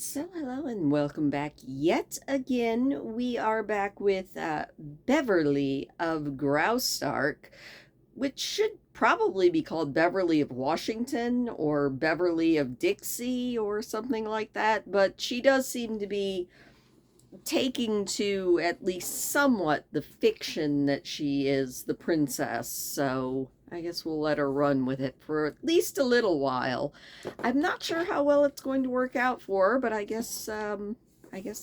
So, hello and welcome back yet again. We are back with Beverly of Graustark, which should probably be called Beverly of Washington or Beverly of Dixie or something like that. But she does seem to be taking to at least somewhat the fiction that she is the princess. So I guess we'll let her run with it for at least a little while. I'm not sure how well it's going to work out for her, but I guess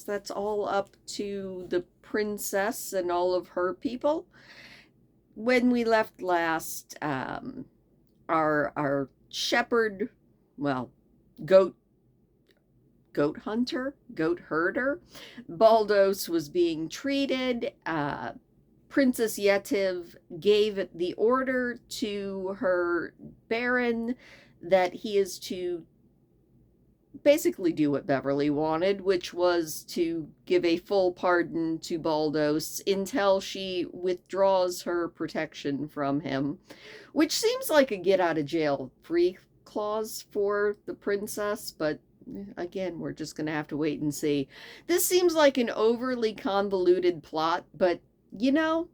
that's all up to the princess and all of her people. When we left last, our shepherd, well, goat goat herder, Baldos was being treated. Princess Yetive gave the order to her baron that he is to basically do what Beverly wanted, which was to give a full pardon to Baldos until she withdraws her protection from him, which seems like a get out of jail free clause for the princess, but again, we're just going to have to wait and see. This seems like an overly convoluted plot, but you know,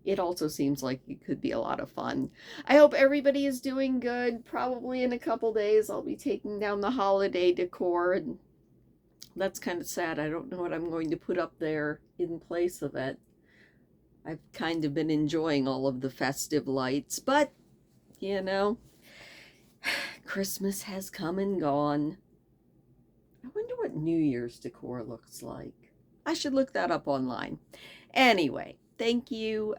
it also seems like it could be a lot of fun. I hope everybody is doing good. Probably in a couple days, I'll be taking down the holiday decor, and that's kind of sad. I don't know what I'm going to put up there in place of it. I've kind of been enjoying all of the festive lights, but you know, Christmas has come and gone. I wonder what New Year's decor looks like. I should look that up online. Anyway, thank you.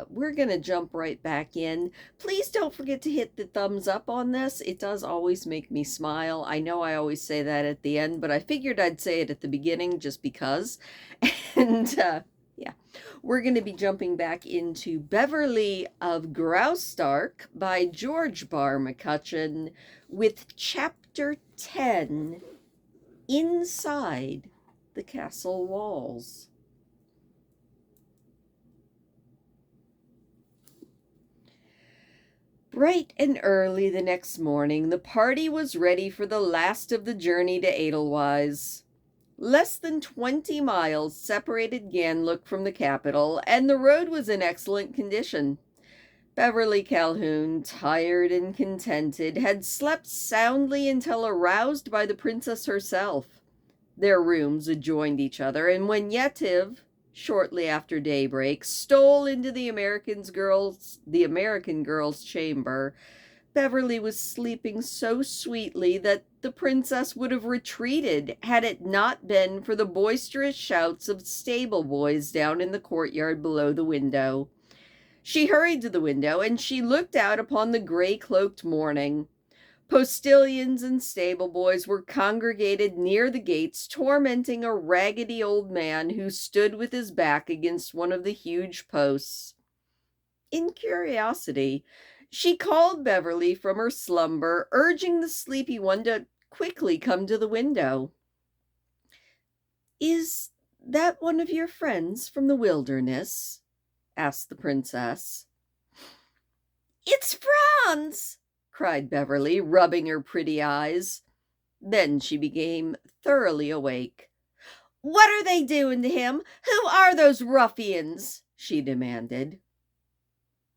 We're going to jump right back in. Please don't forget to hit the thumbs up on this. It does always make me smile. I know I always say that at the end, but I figured I'd say it at the beginning just because. And yeah, we're going to be jumping back into Beverly of Graustark by George Barr McCutcheon with Chapter 10, Inside the Castle Walls. Bright and early the next morning, the party was ready for the last of the journey to Edelweiss. Less than 20 miles separated Ganlook from the capital, and the road was in excellent condition. Beverly Calhoun, tired and contented, had slept soundly until aroused by the princess herself. Their rooms adjoined each other, and when Yetive, shortly after daybreak, stole into the American girl's chamber, Beverly was sleeping so sweetly that the princess would have retreated had it not been for the boisterous shouts of stable boys down in the courtyard below the window. She hurried to the window, and she looked out upon the gray-cloaked morning. Postilions and stable boys were congregated near the gates, tormenting a raggedy old man who stood with his back against one of the huge posts. In curiosity, she called Beverly from her slumber, urging the sleepy one to quickly come to the window. "Is that one of your friends from the wilderness?" asked the princess. "It's Franz!" cried Beverly, rubbing her pretty eyes. Then she became thoroughly awake. "What are they doing to him? Who are those ruffians?" she demanded.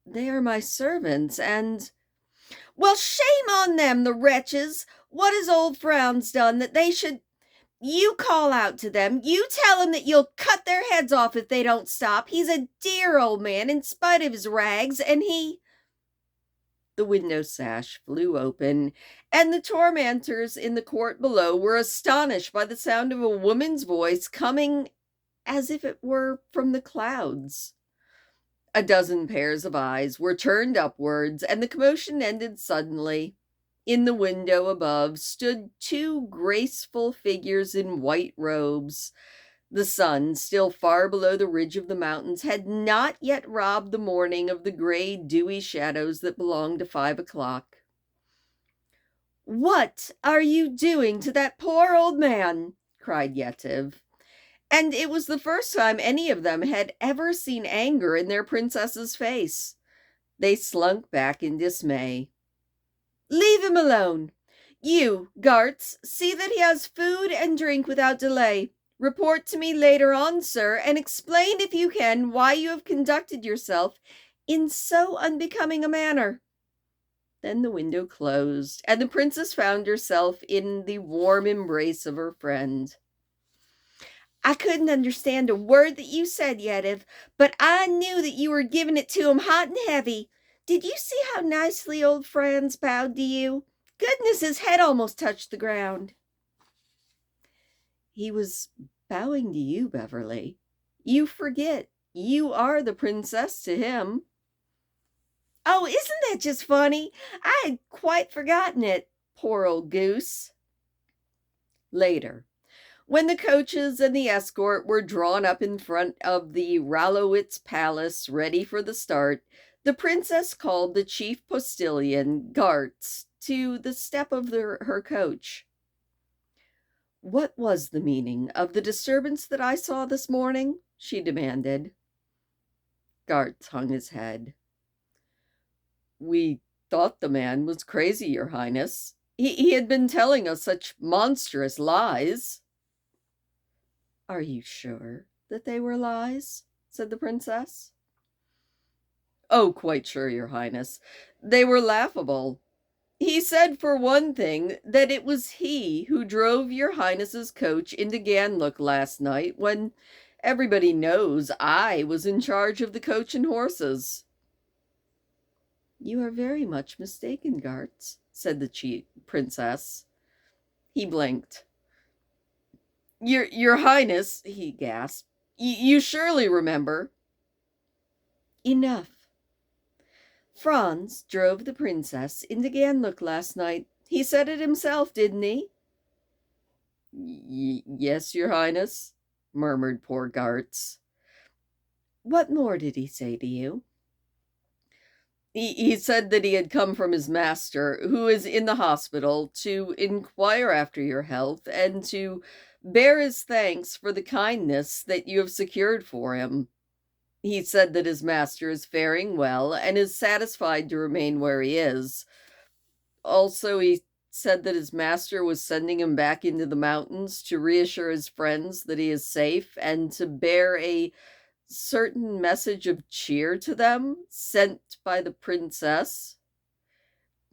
"They are my servants, and—" "Well, shame on them, the wretches! What has old Franz done that they should— You call out to them. You tell them that you'll cut their heads off if they don't stop. He's a dear old man in spite of his rags, and he—" The window sash flew open, and the tormentors in the court below were astonished by the sound of a woman's voice coming as if it were from the clouds. A dozen pairs of eyes were turned upwards, and the commotion ended suddenly. In the window above stood two graceful figures in white robes. The sun, still far below the ridge of the mountains, had not yet robbed the morning of the gray, dewy shadows that belonged to 5 o'clock. "What are you doing to that poor old man?" cried Yetive. And it was the first time any of them had ever seen anger in their princess's face. They slunk back in dismay. "Leave him alone. You, Gartz, see that he has food and drink without delay. Report to me later on, sir, and explain, if you can, why you have conducted yourself in so unbecoming a manner." Then the window closed, and the princess found herself in the warm embrace of her friend. "I couldn't understand a word that you said, Yetive, but I knew that you were giving it to him hot and heavy. Did you see how nicely old Franz bowed to you? Goodness, his head almost touched the ground." "He was bowing to you, Beverly. You forget. You are the princess to him." "Oh, isn't that just funny? I had quite forgotten it. Poor old goose." Later, when the coaches and the escort were drawn up in front of the Rallowitz Palace ready for the start, the princess called the chief postilion, Gartz, to the step of her coach. "What was the meaning of the disturbance that I saw this morning?" she demanded. Gartz hung his head. "We thought the man was crazy, Your Highness. He had been telling us such monstrous lies." "Are you sure that they were lies?" said the princess. "Oh, quite sure, Your Highness. They were laughable. He said, for one thing, that it was he who drove Your Highness's coach into Ganlook last night, when everybody knows I was in charge of the coach and horses." "You are very much mistaken, Gartz," said the princess. He blinked. Your Highness," he gasped, you surely remember." "Enough. Franz drove the princess into Ganlook last night. He said it himself, didn't he?" Yes, Your Highness," murmured poor Gartz. "What more did he say to you?" He said that he had come from his master, who is in the hospital, to inquire after your health and to bear his thanks for the kindness that you have secured for him. He said that his master is faring well and is satisfied to remain where he is. Also, he said that his master was sending him back into the mountains to reassure his friends that he is safe and to bear a certain message of cheer to them, sent by the princess.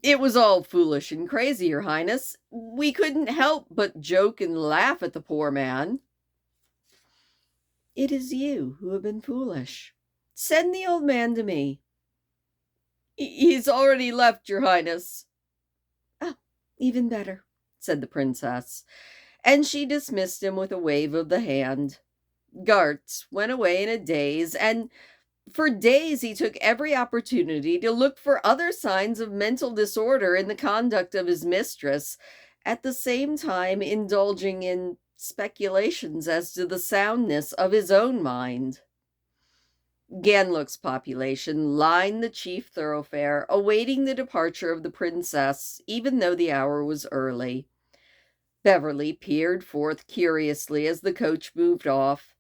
It was all foolish and crazy, Your Highness. We couldn't help but joke and laugh at the poor man." "It is you who have been foolish. Send the old man to me." He's already left, Your Highness." "Oh, even better," said the princess, and she dismissed him with a wave of the hand. Gartz went away in a daze, and for days he took every opportunity to look for other signs of mental disorder in the conduct of his mistress, at the same time indulging in speculations as to the soundness of his own mind. Ganlook's population lined the chief thoroughfare, awaiting the departure of the princess, even though the hour was early. Beverly peered forth curiously as the coach moved off.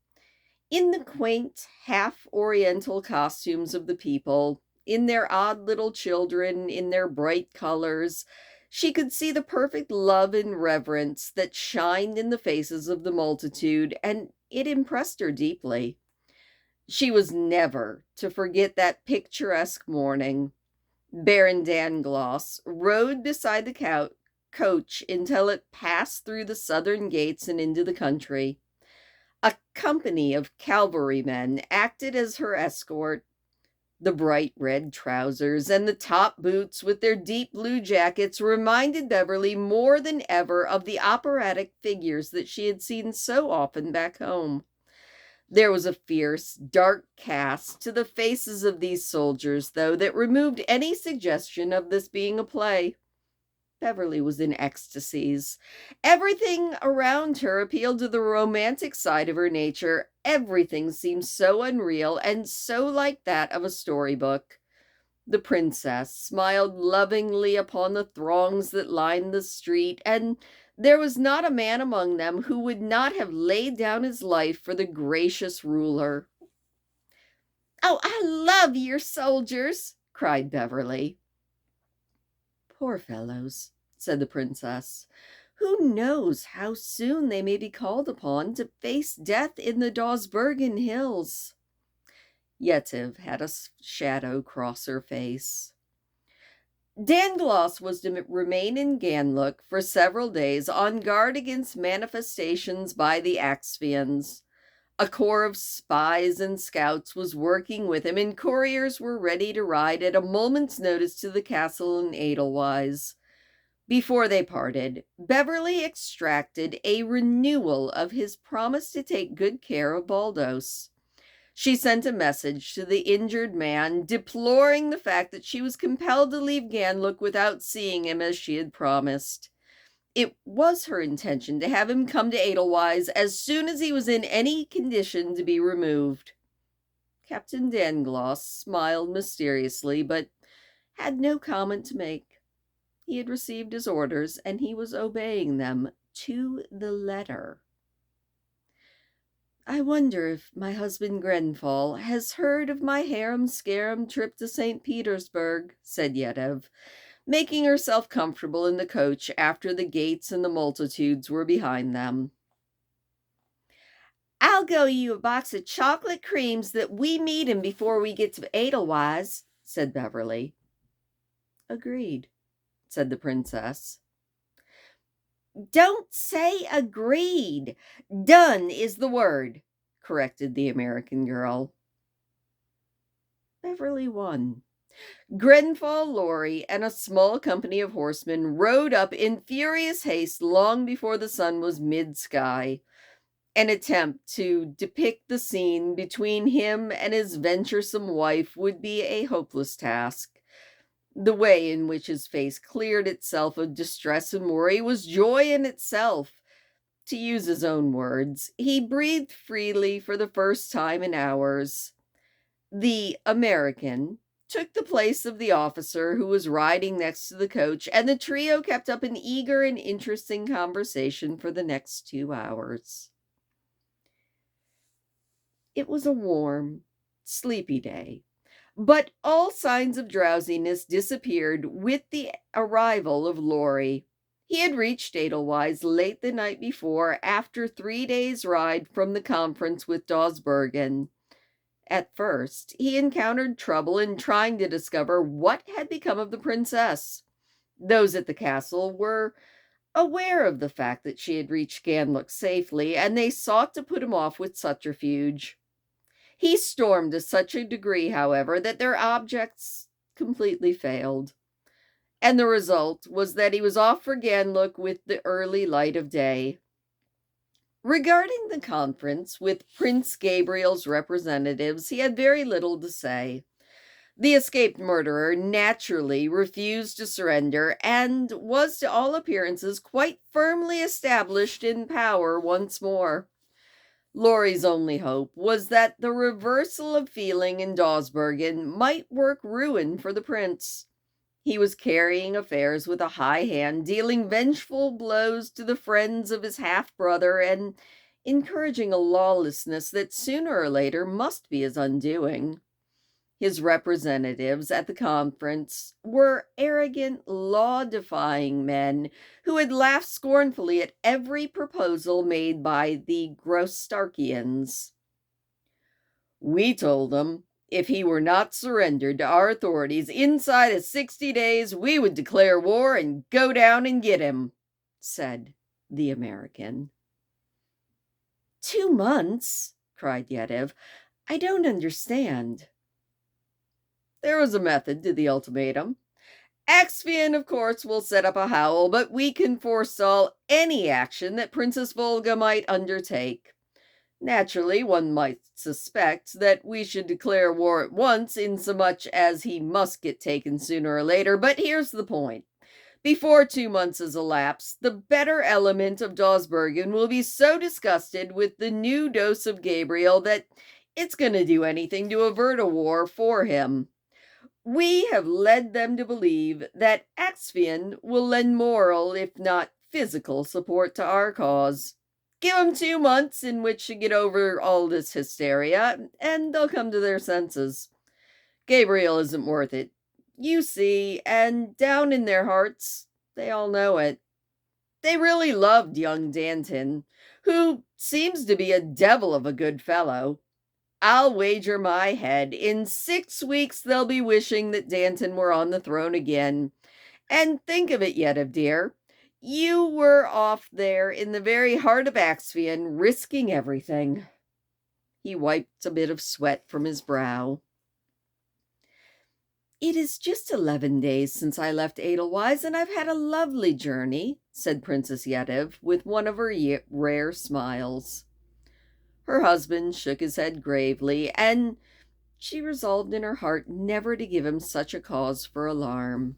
In the quaint, half-oriental costumes of the people, in their odd little children, in their bright colors, she could see the perfect love and reverence that shined in the faces of the multitude, and it impressed her deeply. She was never to forget that picturesque morning. Baron Dangloss rode beside the coach until it passed through the southern gates and into the country. A company of cavalrymen acted as her escort. The bright red trousers and the top boots with their deep blue jackets reminded Beverly more than ever of the operatic figures that she had seen so often back home. There was a fierce, dark cast to the faces of these soldiers, though, that removed any suggestion of this being a play. Beverly was in ecstasies. Everything around her appealed to the romantic side of her nature. Everything seemed so unreal and so like that of a storybook. The princess smiled lovingly upon the throngs that lined the street, and there was not a man among them who would not have laid down his life for the gracious ruler. "Oh, I love your soldiers!" cried Beverly. "Poor fellows," said the princess. "Who knows how soon they may be called upon to face death in the Dawsbergen hills?" Yetive had a shadow cross her face. Dangloss was to remain in Ganlook for several days on guard against manifestations by the Axphians. A corps of spies and scouts was working with him, and couriers were ready to ride at a moment's notice to the castle in Edelweiss. Before they parted, Beverly extracted a renewal of his promise to take good care of Baldos. She sent a message to the injured man, deploring the fact that she was compelled to leave Ganlook without seeing him as she had promised. It was her intention to have him come to Edelweiss as soon as he was in any condition to be removed. Captain Dangloss smiled mysteriously, but had no comment to make. He had received his orders, and he was obeying them to the letter. "I wonder if my husband Grenfall has heard of my harum-scarum trip to St. Petersburg," said Yetive, making herself comfortable in the coach after the gates and the multitudes were behind them. "I'll go you a box of chocolate creams that we meet him before we get to Edelweiss," said Beverly. "Agreed," said the princess. "Don't say agreed. Done is the word," corrected the American girl. Beverly won. Grenfall Lorry and a small company of horsemen rode up in furious haste long before the sun was mid-sky. An attempt to depict the scene between him and his venturesome wife would be a hopeless task. The way in which his face cleared itself of distress and worry was joy in itself. To use his own words, he breathed freely for the first time in hours. The American took the place of the officer who was riding next to the coach, and the trio kept up an eager and interesting conversation for the next 2 hours. It was a warm, sleepy day, but all signs of drowsiness disappeared with the arrival of Lorry. He had reached Edelweiss late the night before, after 3 days' ride from the conference with Dawsbergen. At first, he encountered trouble in trying to discover what had become of the princess. Those at the castle were aware of the fact that she had reached Ganlook safely, and they sought to put him off with subterfuge. He stormed to such a degree, however, that their objects completely failed. And the result was that he was off for Ganlook with the early light of day. Regarding the conference with Prince Gabriel's representatives, he had very little to say. The escaped murderer naturally refused to surrender and was to all appearances quite firmly established in power once more. Lorry's only hope was that the reversal of feeling in Dawsbergen might work ruin for the prince. He was carrying affairs with a high hand, dealing vengeful blows to the friends of his half-brother, and encouraging a lawlessness that sooner or later must be his undoing. His representatives at the conference were arrogant, law-defying men who had laughed scornfully at every proposal made by the Graustarkians. "We told him if he were not surrendered to our authorities inside of 60 days, we would declare war and go down and get him," said the American. 2 months, cried Yetive. "I don't understand." "There was a method to the ultimatum. Axphian, of course, will set up a howl, but we can forestall any action that Princess Volga might undertake. Naturally, one might suspect that we should declare war at once, insomuch as he must get taken sooner or later, but here's the point. Before 2 months has elapsed, the better element of Dawsbergen will be so disgusted with the new dose of Gabriel that it's going to do anything to avert a war for him. We have led them to believe that Axphian will lend moral, if not physical, support to our cause. Give them 2 months in which to get over all this hysteria, and they'll come to their senses. Gabriel isn't worth it, you see, and down in their hearts, They all know it. They really loved young Danton, who seems to be a devil of a good fellow. I'll wager my head in 6 weeks they'll be wishing that Danton were on the throne again. And think of it, Yetive dear. You were off there in the very heart of Axphion, risking everything. He wiped a bit of sweat from his brow. It is just 11 days since I left Edelweiss, and I've had a lovely journey, said Princess Yetive, with one of her rare smiles. Her husband shook his head gravely, and she resolved in her heart never to give him such a cause for alarm.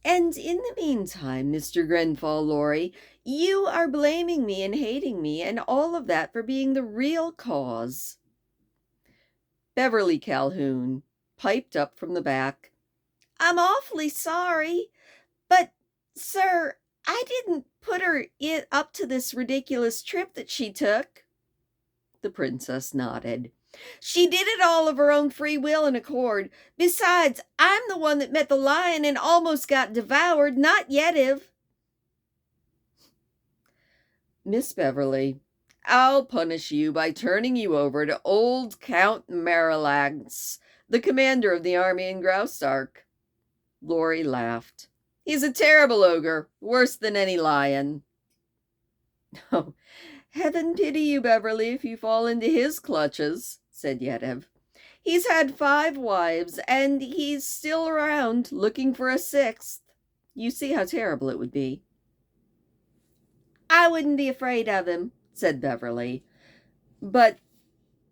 And in the meantime, Mr. Grenfall Lorry, you are blaming me and hating me and all of that for being the real cause. Beverly Calhoun piped up from the back. I'm awfully sorry, but, sir, I didn't put her up to this ridiculous trip that she took. The princess nodded. She did it all of her own free will and accord. Besides, I'm the one that met the lion and almost got devoured, not Yetive. Miss Beverly, I'll punish you by turning you over to old Count Marillax, the commander of the army in Graustark. Lorry laughed. He's a terrible ogre, worse than any lion. Oh, heaven pity you, Beverly, if you fall into his clutches, said Yetive. He's had 5 wives, and he's still around, looking for a 6th. You see how terrible it would be. I wouldn't be afraid of him, said Beverly. But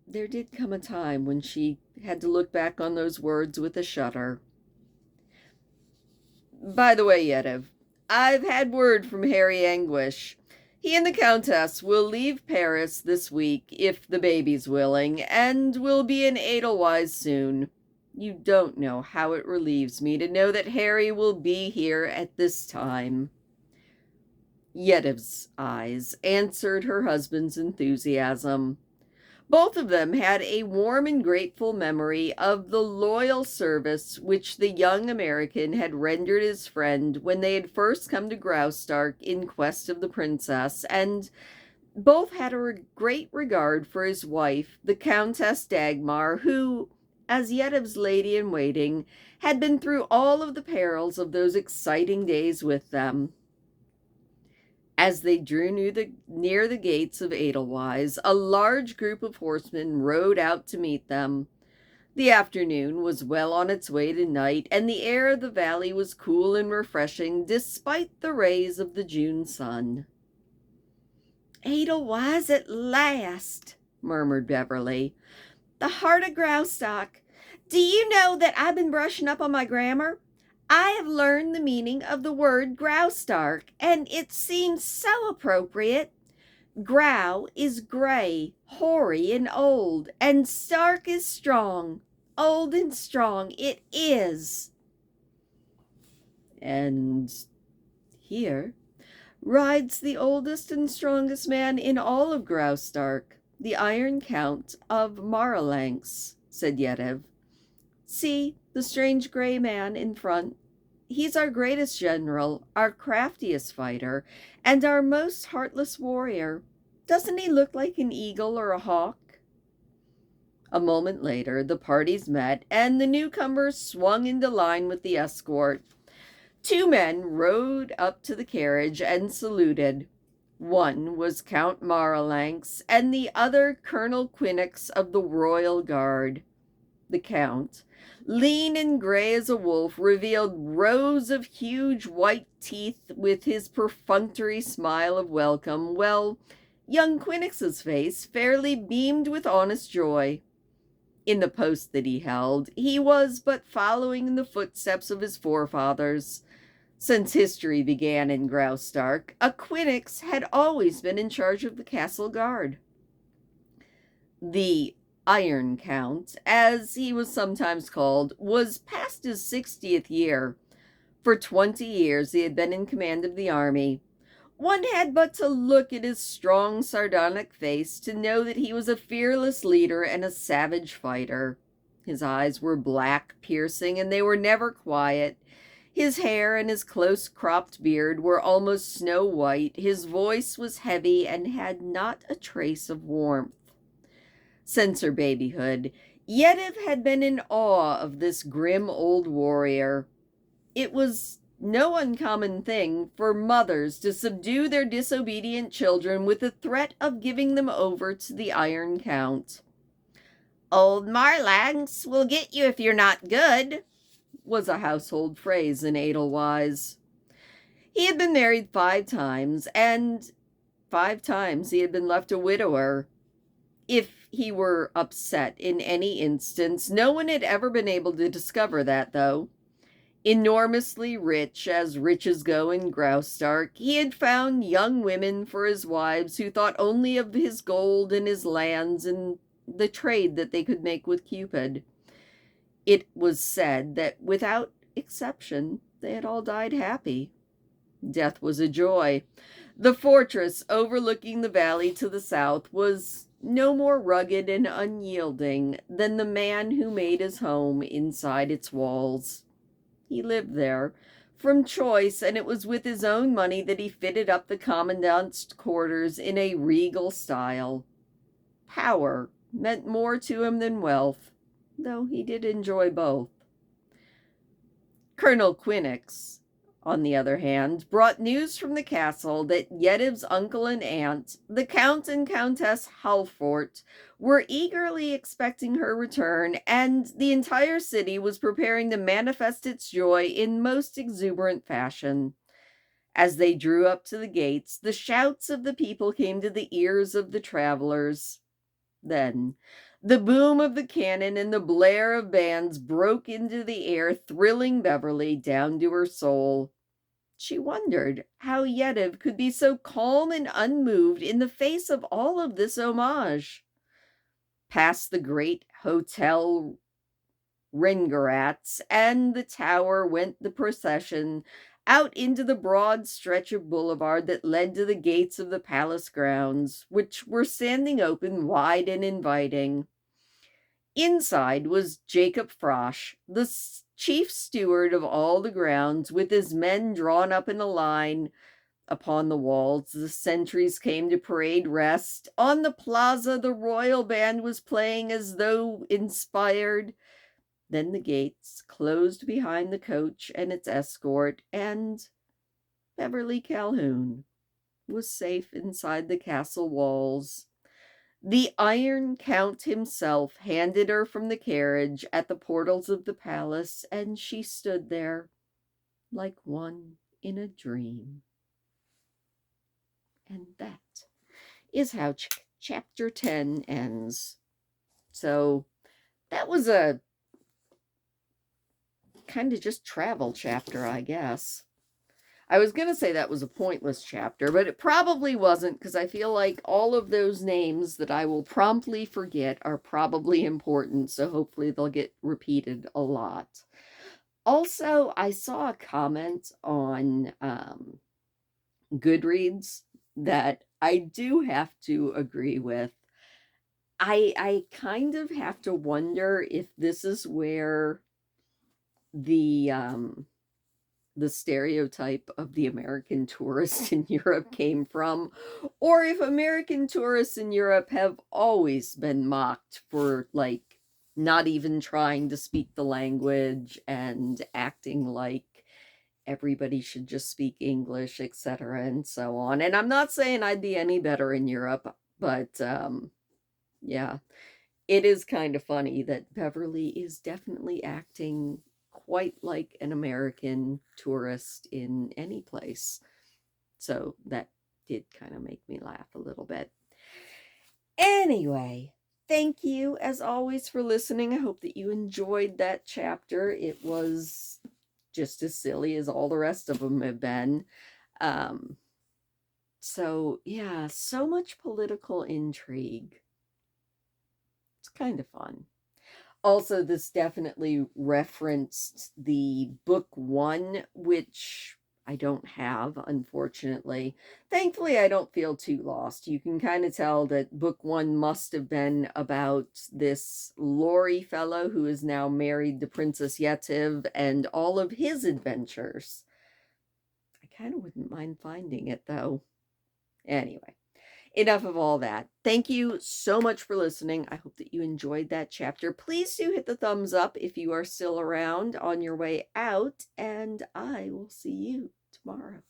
there did come a time when she had to look back on those words with a shudder. By the way, Yetive, I've had word from Harry Anguish. He and the Countess will leave Paris this week, if the baby's willing, and will be in Edelweiss soon. You don't know how it relieves me to know that Harry will be here at this time. Yetive's eyes answered her husband's enthusiasm. Both of them had a warm and grateful memory of the loyal service which the young American had rendered his friend when they had first come to Graustark in quest of the princess, and both had a great regard for his wife, the Countess Dagmar, who, as Yetive's lady-in-waiting, had been through all of the perils of those exciting days with them. As they drew near the gates of Edelweiss, a large group of horsemen rode out to meet them. The afternoon was well on its way to night, and the air of the valley was cool and refreshing despite the rays of the June sun. Edelweiss at last, murmured Beverly. The heart of Graustark. Do you know that I've been brushing up on my grammar? I have learned the meaning of the word Graustark, and it seems so appropriate. Grau is gray, hoary, and old, and Stark is strong. Old and strong it is. And here rides the oldest and strongest man in all of Graustark, the Iron Count of Marillax, said Yetive. See the strange gray man in front. He's our greatest general, our craftiest fighter, and our most heartless warrior. Doesn't he look like an eagle or a hawk? A moment later, the parties met, and the newcomers swung into line with the escort. 2 men rode up to the carriage and saluted. One was Count Marillax, and the other Colonel Quinnox of the Royal Guard. The Count, lean and gray as a wolf, revealed rows of huge white teeth with his perfunctory smile of welcome. Well, young Quinnox's face fairly beamed with honest joy. In the post that he held, he was but following in the footsteps of his forefathers. Since history began in Graustark, a Quinnox had always been in charge of the castle guard. The Iron Count, as he was sometimes called, was past his 60th year. For 20 years he had been in command of the army. One had but to look at his strong, sardonic face to know that he was a fearless leader and a savage fighter. His eyes were black, piercing, and they were never quiet. His hair and his close-cropped beard were almost snow-white. His voice was heavy and had not a trace of warmth. Since her babyhood, Yetive had been in awe of this grim old warrior. It was no uncommon thing for mothers to subdue their disobedient children with the threat of giving them over to the Iron Count. "Old Marlanx will get you if you're not good," was a household phrase in Edelweiss. He had been married 5 times, and 5 times he had been left a widower. If he were upset in any instance, no one had ever been able to discover that, though. Enormously rich, as riches go in Graustark, he had found young women for his wives who thought only of his gold and his lands and the trade that they could make with Cupid. It was said that, without exception, they had all died happy. Death was a joy. The fortress overlooking the valley to the south was no more rugged and unyielding than the man who made his home inside its walls. He lived there from choice, and it was with his own money that he fitted up the commandant's quarters in a regal style. Power meant more to him than wealth, though he did enjoy both. Colonel Quinnox, on the other hand, brought news from the castle that Yetive's uncle and aunt, the Count and Countess Halfort, were eagerly expecting her return, and the entire city was preparing to manifest its joy in most exuberant fashion. As they drew up to the gates, the shouts of the people came to the ears of the travelers. Then the boom of the cannon and the blare of bands broke into the air, thrilling Beverly down to her soul. She wondered how Yetive could be so calm and unmoved in the face of all of this homage. Past the great Hotel Rengeratz and the tower went the procession, out into the broad stretch of boulevard that led to the gates of the palace grounds, which were standing open wide and inviting. Inside was Jacob Frosch, the chief steward of all the grounds, with his men drawn up in a line. Upon the walls, the sentries came to parade rest. On the plaza, the royal band was playing as though inspired. Then the gates closed behind the coach and its escort, and Beverly Calhoun was safe inside the castle walls. The Iron Count himself handed her from the carriage at the portals of the palace, and she stood there like one in a dream. And that is how chapter 10 ends. So that was a kind of just travel chapter, I guess. I was going to say that was a pointless chapter, but it probably wasn't, because I feel like all of those names that I will promptly forget are probably important, so hopefully they'll get repeated a lot. Also, I saw a comment on Goodreads that I do have to agree with. I kind of have to wonder if this is where the stereotype of the American tourist in Europe came from, or if American tourists in Europe have always been mocked for, like, not even trying to speak the language and acting like everybody should just speak English, etc., and so on. And I'm not saying I'd be any better in Europe, but yeah, it is kind of funny that Beverly is definitely acting quite like an American tourist in any place. So that did kind of make me laugh a little bit. Anyway, thank you as always for listening. I hope that you enjoyed that chapter. It was just as silly as all the rest of them have been. So yeah, so much political intrigue. It's kind of fun. Also, this definitely referenced the book 1, which I don't have, unfortunately. Thankfully, I don't feel too lost. You can kind of tell that book one must have been about this Laurie fellow who is now married to Princess Yetiv and all of his adventures. I kind of wouldn't mind finding it, though. Anyway, enough of all that. Thank you so much for listening. I hope that you enjoyed that chapter. Please do hit the thumbs up if you are still around on your way out, and I will see you tomorrow.